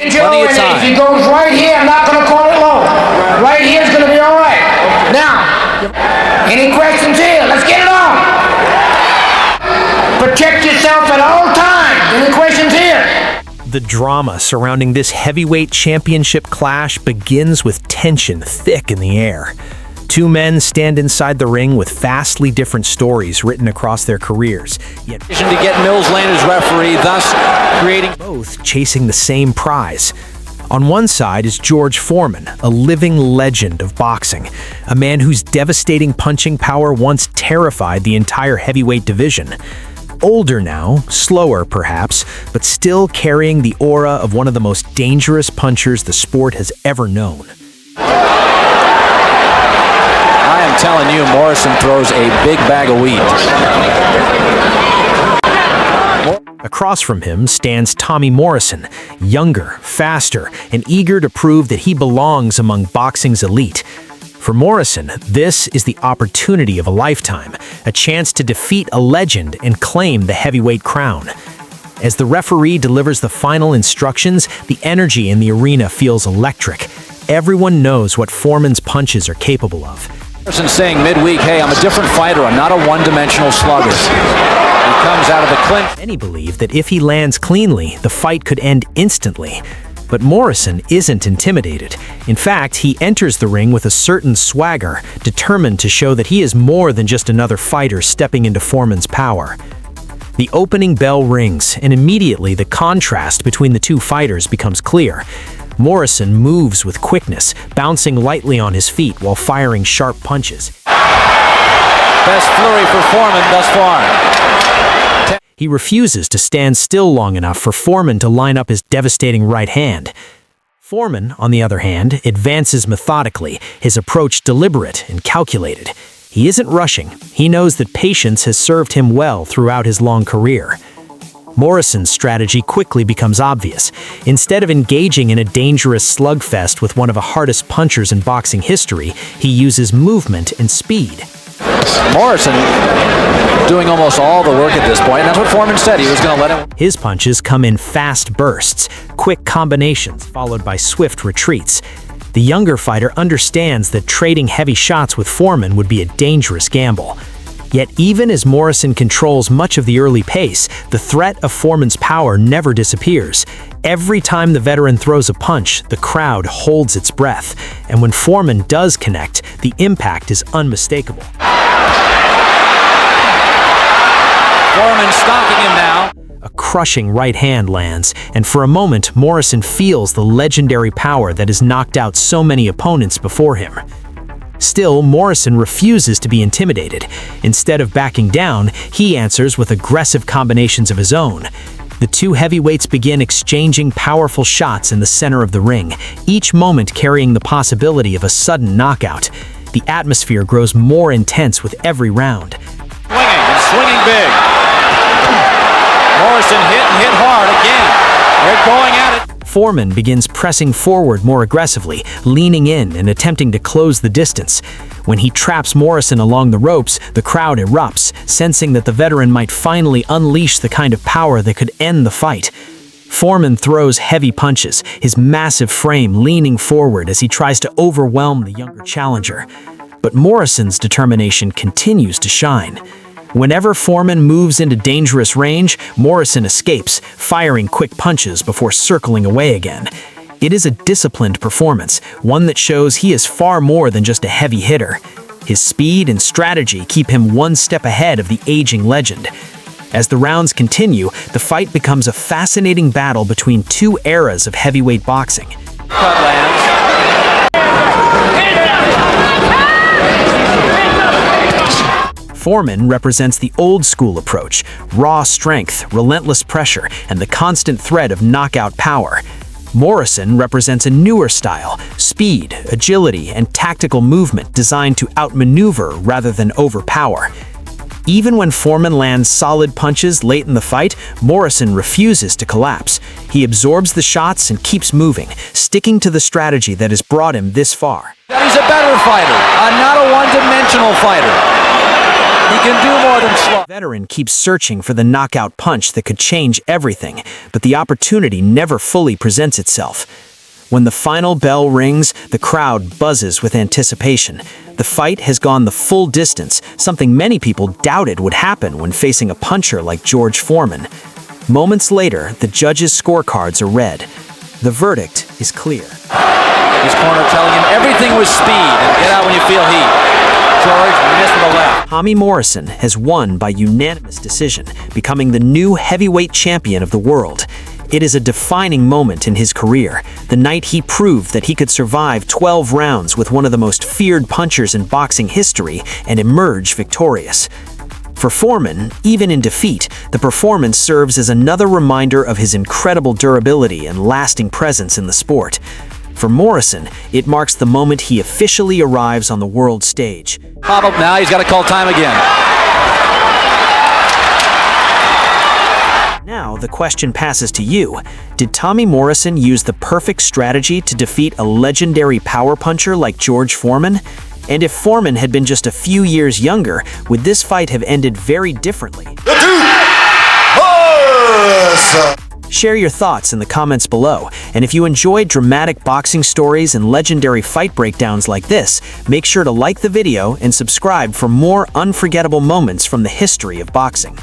Plenty of time. If he goes right here, I'm not going to call it low. Right here is going to be all right. Now, any questions here? Let's get it on. Protect yourself at all times. Any questions here? The drama surrounding this heavyweight championship clash begins with tension thick in the air. Two men stand inside the ring with vastly different stories written across their careers, yet To get Mills Lane as referee, thus creating both chasing the same prize. On one side is George Foreman, a living legend of boxing, a man whose devastating punching power once terrified the entire heavyweight division. Older now, slower perhaps, but still carrying the aura of one of the most dangerous punchers the sport has ever known. I am telling you, Morrison throws a big bag of wheat. Across from him stands Tommy Morrison, younger, faster, and eager to prove that he belongs among boxing's elite. For Morrison, this is the opportunity of a lifetime, a chance to defeat a legend and claim the heavyweight crown. As the referee delivers the final instructions, the energy in the arena feels electric. Everyone knows what Foreman's punches are capable of. Morrison saying midweek, hey, I'm a different fighter. I'm not a one-dimensional slugger. He comes out of the clinch. Many believe that if he lands cleanly, the fight could end instantly. But Morrison isn't intimidated. In fact, he enters the ring with a certain swagger, determined to show that he is more than just another fighter stepping into Foreman's power. The opening bell rings, and immediately the contrast between the two fighters becomes clear. Morrison moves with quickness, bouncing lightly on his feet while firing sharp punches. Best flurry for Foreman thus far. He refuses to stand still long enough for Foreman to line up his devastating right hand. Foreman, on the other hand, advances methodically, his approach deliberate and calculated. He isn't rushing. He knows that patience has served him well throughout his long career. Morrison's strategy quickly becomes obvious. Instead of engaging in a dangerous slugfest with one of the hardest punchers in boxing history, he uses movement and speed. Morrison doing almost all the work at this point. That's what Foreman said. He was going to let him. His punches come in fast bursts, quick combinations followed by swift retreats. The younger fighter understands that trading heavy shots with Foreman would be a dangerous gamble. Yet even as Morrison controls much of the early pace, the threat of Foreman's power never disappears. Every time the veteran throws a punch, the crowd holds its breath. And when Foreman does connect, the impact is unmistakable. Foreman stalking him now. A crushing right hand lands, and for a moment, Morrison feels the legendary power that has knocked out so many opponents before him. Still, Morrison refuses to be intimidated. Instead of backing down, he answers with aggressive combinations of his own. The two heavyweights begin exchanging powerful shots in the center of the ring, each moment carrying the possibility of a sudden knockout. The atmosphere grows more intense with every round. Swinging big. Morrison hit and hit hard again. They're going at it. Foreman begins pressing forward more aggressively, leaning in and attempting to close the distance. When he traps Morrison along the ropes, the crowd erupts, sensing that the veteran might finally unleash the kind of power that could end the fight. Foreman throws heavy punches, his massive frame leaning forward as he tries to overwhelm the younger challenger. But Morrison's determination continues to shine. Whenever Foreman moves into dangerous range, Morrison escapes, firing quick punches before circling away again. It is a disciplined performance, one that shows he is far more than just a heavy hitter. His speed and strategy keep him one step ahead of the aging legend. As the rounds continue, the fight becomes a fascinating battle between two eras of heavyweight boxing. Cut lands. Foreman represents the old-school approach, raw strength, relentless pressure, and the constant threat of knockout power. Morrison represents a newer style, speed, agility, and tactical movement designed to outmaneuver rather than overpower. Even when Foreman lands solid punches late in the fight, Morrison refuses to collapse. He absorbs the shots and keeps moving, sticking to the strategy that has brought him this far. He's a better fighter, not a one-dimensional fighter. He can do more than slug. The veteran keeps searching for the knockout punch that could change everything, but the opportunity never fully presents itself. When the final bell rings, the crowd buzzes with anticipation. The fight has gone the full distance, something many people doubted would happen when facing a puncher like George Foreman. Moments later, the judges' scorecards are read. The verdict is clear. His corner telling him everything was speed and get out when you feel heat. George missed with a left. Tommy Morrison has won by unanimous decision, becoming the new heavyweight champion of the world. It is a defining moment in his career, the night he proved that he could survive 12 rounds with one of the most feared punchers in boxing history and emerge victorious. For Foreman, even in defeat, the performance serves as another reminder of his incredible durability and lasting presence in the sport. For Morrison, it marks the moment he officially arrives on the world stage. Bottled now, he's got to call time again. Now, the question passes to you. Did Tommy Morrison use the perfect strategy to defeat a legendary power puncher like George Foreman? And if Foreman had been just a few years younger, would this fight have ended very differently? Share your thoughts in the comments below, and if you enjoyed dramatic boxing stories and legendary fight breakdowns like this, make sure to like the video and subscribe for more unforgettable moments from the history of boxing.